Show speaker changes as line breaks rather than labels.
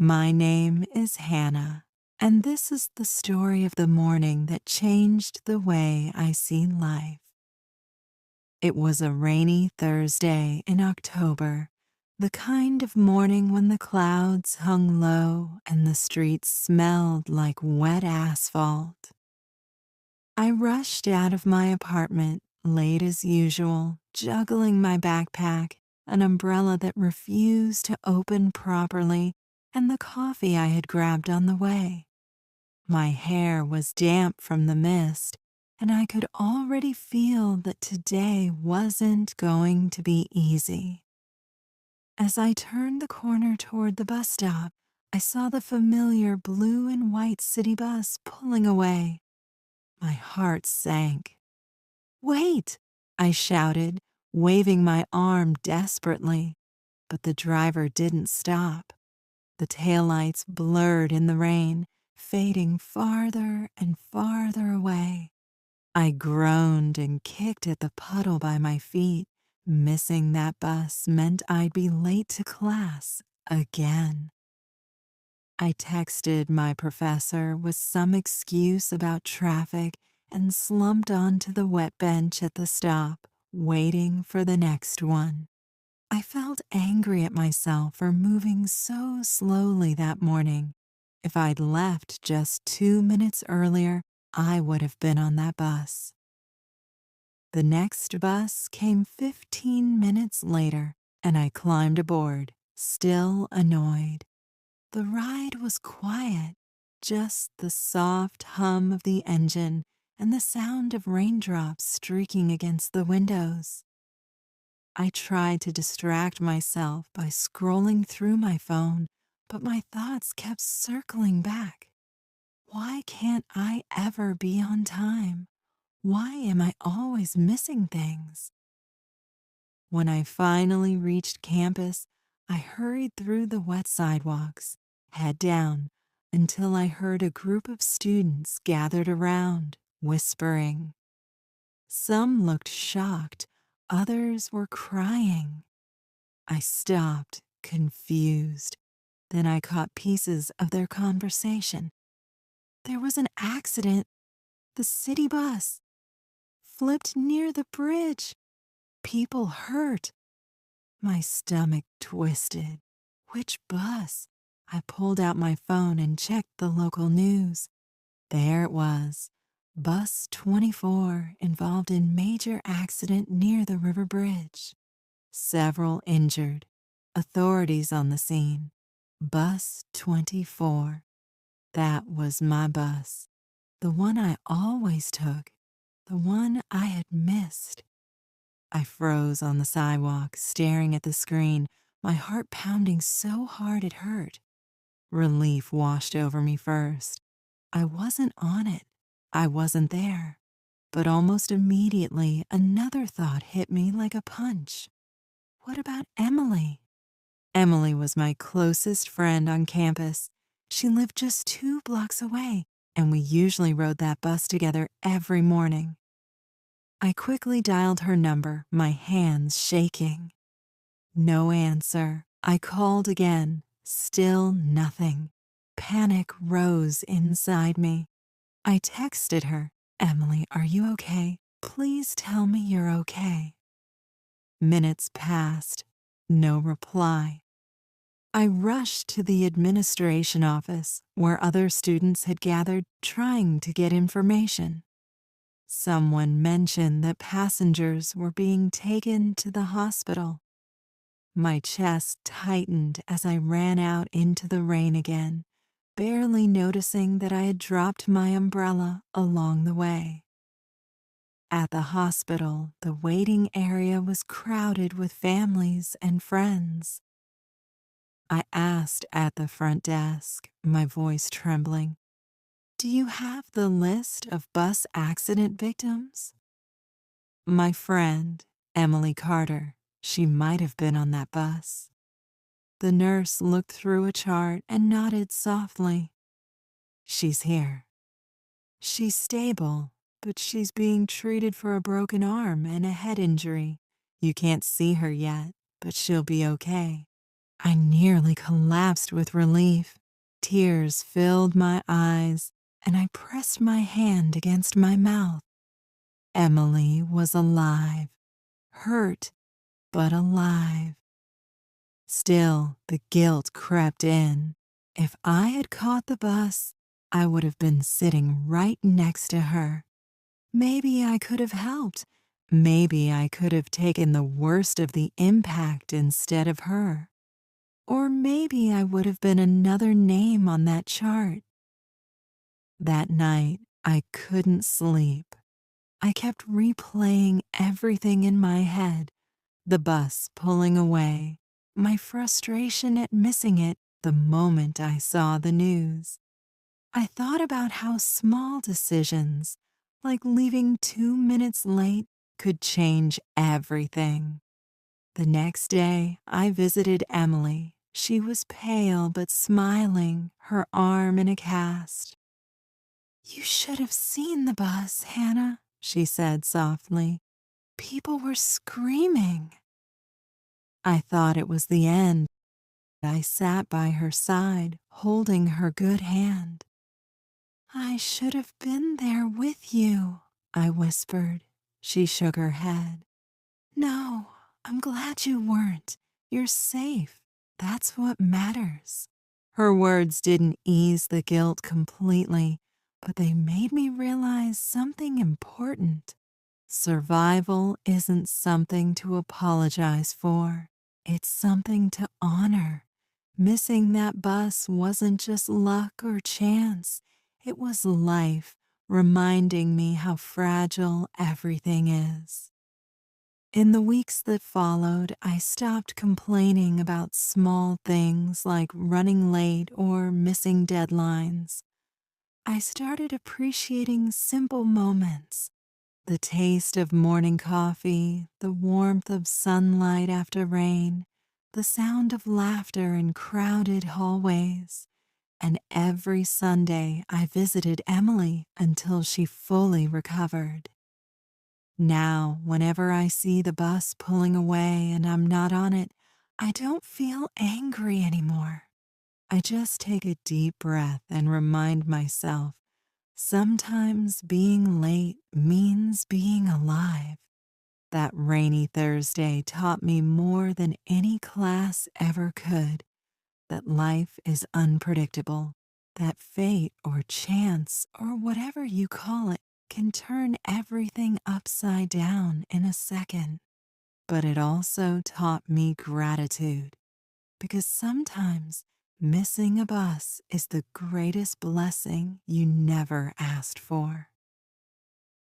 My name is Hannah, and this is the story of the morning that changed the way I see life. It was a rainy Thursday in October, the kind of morning when the clouds hung low and the streets smelled like wet asphalt. I rushed out of my apartment late as usual, juggling my backpack, an umbrella that refused to open properly, and the coffee I had grabbed on the way. My hair was damp from the mist, and I could already feel that today wasn't going to be easy. As I turned the corner toward the bus stop, I saw the familiar blue and white city bus pulling away. My heart sank. "Wait!" I shouted, waving my arm desperately, but the driver didn't stop. The taillights blurred in the rain, fading farther and farther away. I groaned and kicked at the puddle by my feet. Missing that bus meant I'd be late to class again. I texted my professor with some excuse about traffic and slumped onto the wet bench at the stop, waiting for the next one. I felt angry at myself for moving so slowly that morning. If I'd left just 2 minutes earlier, I would have been on that bus. The next bus came 15 minutes later, and I climbed aboard, still annoyed. The ride was quiet, just the soft hum of the engine and the sound of raindrops streaking against the windows. I tried to distract myself by scrolling through my phone, but my thoughts kept circling back. Why can't I ever be on time? Why am I always missing things? When I finally reached campus, I hurried through the wet sidewalks, head down, until I heard a group of students gathered around, whispering. Some looked shocked, others were crying. I stopped, confused. Then I caught pieces of their conversation. There was an accident. The city bus flipped near the bridge. People hurt. My stomach twisted. Which bus? I pulled out my phone and checked the local news. There it was. Bus 24 involved in major accident near the river bridge. Several injured. Authorities on the scene. Bus 24. That was my bus. The one I always took. The one I had missed. I froze on the sidewalk, staring at the screen, my heart pounding so hard it hurt. Relief washed over me first. I wasn't on it. I wasn't there. But almost immediately, another thought hit me like a punch. What about Emily? Emily was my closest friend on campus. She lived just 2 blocks away, and we usually rode that bus together every morning. I quickly dialed her number, my hands shaking. No answer. I called again. Still nothing. Panic rose inside me. I texted her, "Emily, are you okay? Please tell me you're okay." Minutes passed. No reply. I rushed to the administration office, where other students had gathered trying to get information. Someone mentioned that passengers were being taken to the hospital. My chest tightened as I ran out into the rain again, barely noticing that I had dropped my umbrella along the way. At the hospital, the waiting area was crowded with families and friends. I asked at the front desk, my voice trembling, "Do you have the list of bus accident victims?" My friend, Emily Carter, she might have been on that bus. The nurse looked through a chart and nodded softly. "She's here. She's stable, but she's being treated for a broken arm and a head injury. You can't see her yet, but she'll be okay." I nearly collapsed with relief. Tears filled my eyes, and I pressed my hand against my mouth. Emily was alive, hurt, but alive. Still, the guilt crept in. If I had caught the bus, I would have been sitting right next to her. Maybe I could have helped. Maybe I could have taken the worst of the impact instead of her. Or maybe I would have been another name on that chart. That night, I couldn't sleep. I kept replaying everything in my head, the bus pulling away, my frustration at missing it the moment I saw the news. I thought about how small decisions, like leaving 2 minutes late, could change everything. The next day, I visited Emily. She was pale but smiling, her arm in a cast. "You should have seen the bus, Hannah," she said softly. "People were screaming." I thought it was the end. I sat by her side, holding her good hand. "I should have been there with you," I whispered. She shook her head. "No, I'm glad you weren't. You're safe. That's what matters." Her words didn't ease the guilt completely, but they made me realize something important. Survival isn't something to apologize for. It's something to honor. Missing that bus wasn't just luck or chance. It was life reminding me how fragile everything is. In the weeks that followed, I stopped complaining about small things like running late or missing deadlines. I started appreciating simple moments. The taste of morning coffee, the warmth of sunlight after rain, the sound of laughter in crowded hallways. And every Sunday I visited Emily until she fully recovered. Now, whenever I see the bus pulling away and I'm not on it, I don't feel angry anymore. I just take a deep breath and remind myself sometimes being late means being alive. That rainy Thursday taught me more than any class ever could, that life is unpredictable, that fate or chance or whatever you call it can turn everything upside down in a second. But it also taught me gratitude, because sometimes missing a bus is the greatest blessing you never asked for.